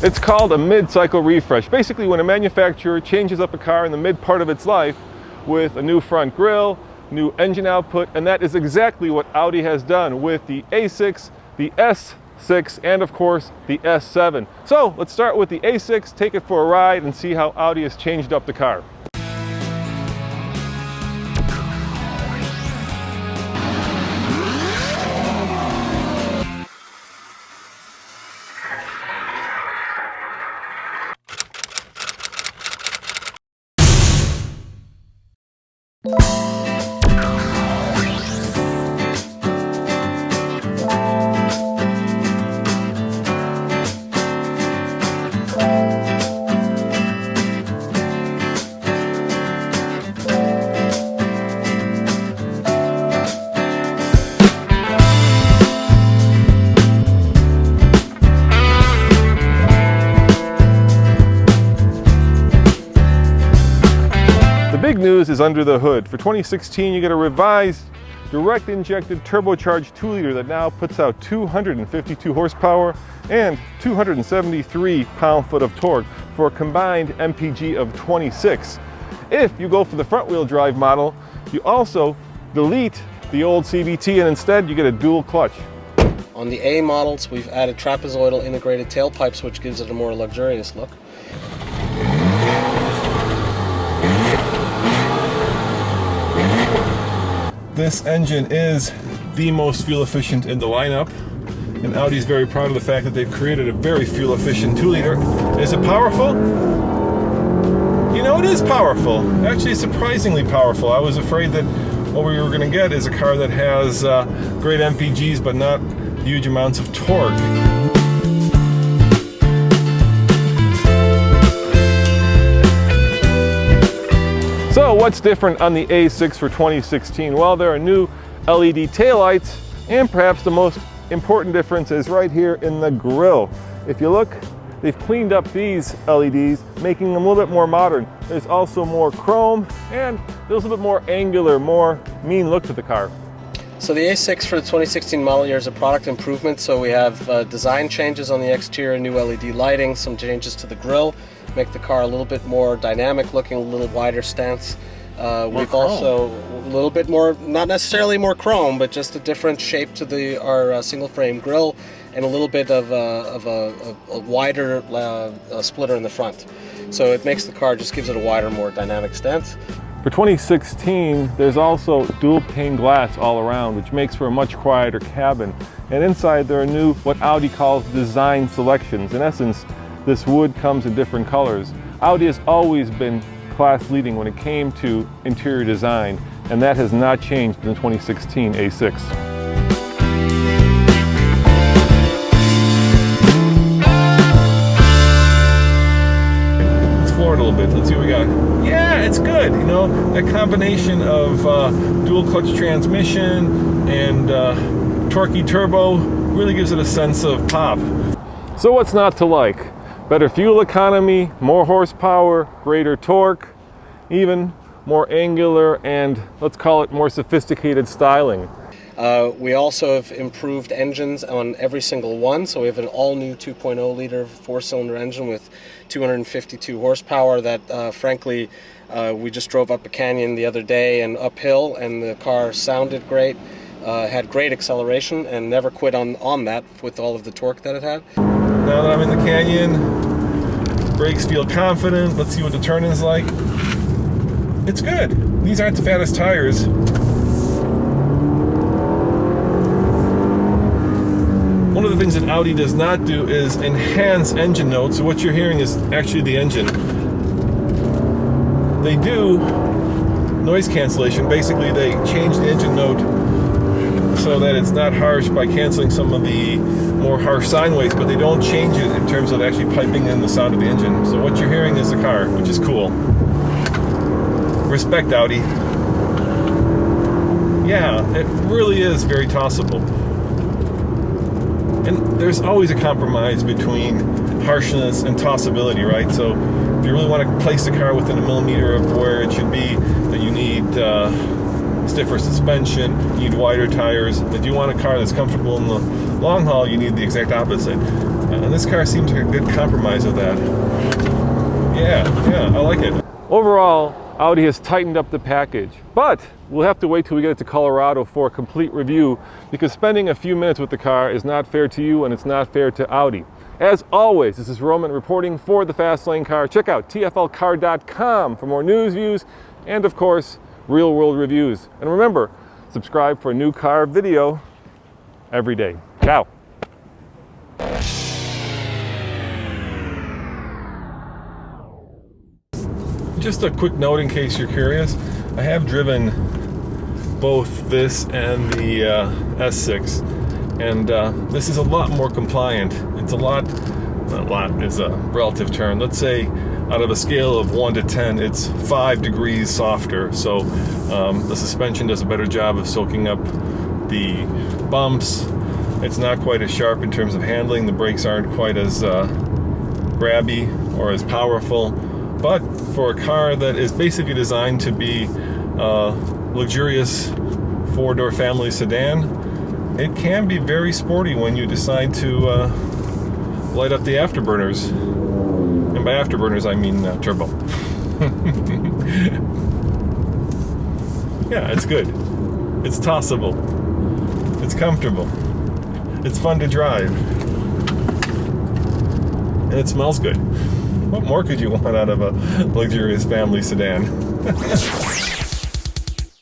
It's called a mid-cycle refresh. Basically, when a manufacturer changes up a car in the mid part of its life with a new front grille, new engine output, and that is exactly what Audi has done with the A6, the S6, and of course the S7. So let's start with the A6, take it for a ride, and see how Audi has changed up the car. Big news is under the hood. For 2016, you get a revised direct injected turbocharged 2-liter that now puts out 252 horsepower and 273 pound-foot of torque for a combined MPG of 26. If you go for the front-wheel drive model, you also delete the old CVT and instead you get a dual clutch. On the A models, we've added trapezoidal integrated tailpipes, which gives it a more luxurious look. This engine is the most fuel efficient in the lineup, and Audi is very proud of the fact that they've created a very fuel efficient 2-liter. Is it powerful? You know, it is powerful. Actually, surprisingly powerful. I was afraid that what we were going to get is a car that has great MPGs but not huge amounts of torque. So what's different on the A6 for 2016? Well, there are new LED taillights, and perhaps the most important difference is right here in the grille. If you look, they've cleaned up these LEDs, making them a little bit more modern. There's also more chrome, and there's a little bit more angular, more mean look to the car. So the A6 for the 2016 model year is a product improvement. So we have design changes on the exterior, new LED lighting, some changes to the grille, make the car a little bit more dynamic looking, a little wider stance. We've also a little bit more, not necessarily more chrome, but just a different shape to our single frame grille, and a little bit of a wider splitter in the front. So it makes the car, just gives it a wider, more dynamic stance. For 2016, there's also dual pane glass all around, which makes for a much quieter cabin. And inside there are new, what Audi calls design selections. In essence, this wood comes in different colors. Audi has always been class leading when it came to interior design, and that has not changed in the 2016 A6. Let's floor it a little bit. Let's see what we got. Yeah, it's good. You know, that combination of dual clutch transmission and torquey turbo really gives it a sense of pop. So what's not to like? Better fuel economy, more horsepower, greater torque, even more angular and, let's call it, more sophisticated styling. We also have improved engines on every single one. So we have an all-new 2.0 liter 4-cylinder engine with 252 horsepower that, frankly, we just drove up a canyon the other day and uphill, and the car sounded great, had great acceleration, and never quit on that with all of the torque that it had. Now that I'm in the canyon, brakes feel confident. Let's see what the turn is like. It's good. These aren't the fattest tires. One of the things that Audi does not do is enhance engine notes. So what you're hearing is actually the engine. They do noise cancellation. Basically, they change the engine note so that it's not harsh by canceling some of the more harsh sine waves, but they don't change it in terms of actually piping in the sound of the engine. So what you're hearing is the car, which is cool. Respect, Audi. Yeah, it really is very tossable. And there's always a compromise between harshness and tossability, right? So if you really want to place the car within a millimeter of where it should be, then you need stiffer suspension, you need wider tires. If you want a car that's comfortable in the Long haul, you need the exact opposite. And this car seems like a good compromise of that. Yeah, I like it. Overall, Audi has tightened up the package, but we'll have to wait till we get it to Colorado for a complete review, because spending a few minutes with the car is not fair to you and it's not fair to Audi. As always, this is Roman reporting for the Fast Lane Car. Check out tflcar.com for more news, views, and of course, real world reviews. And remember, subscribe for a new car video every day. Ciao. Just a quick note in case you're curious. I have driven both this and the S6, and this is a lot more compliant. It's a lot is a relative term. Let's say out of a scale of 1 to 10, it's 5 degrees softer. So the suspension does a better job of soaking up the bumps. It's not quite as sharp in terms of handling. The brakes aren't quite as grabby or as powerful. But for a car that is basically designed to be a luxurious 4-door family sedan, it can be very sporty when you decide to light up the afterburners. And by afterburners, I mean turbo. Yeah, it's good. It's tossable. It's comfortable. It's fun to drive. And it smells good. What more could you want out of a luxurious family sedan?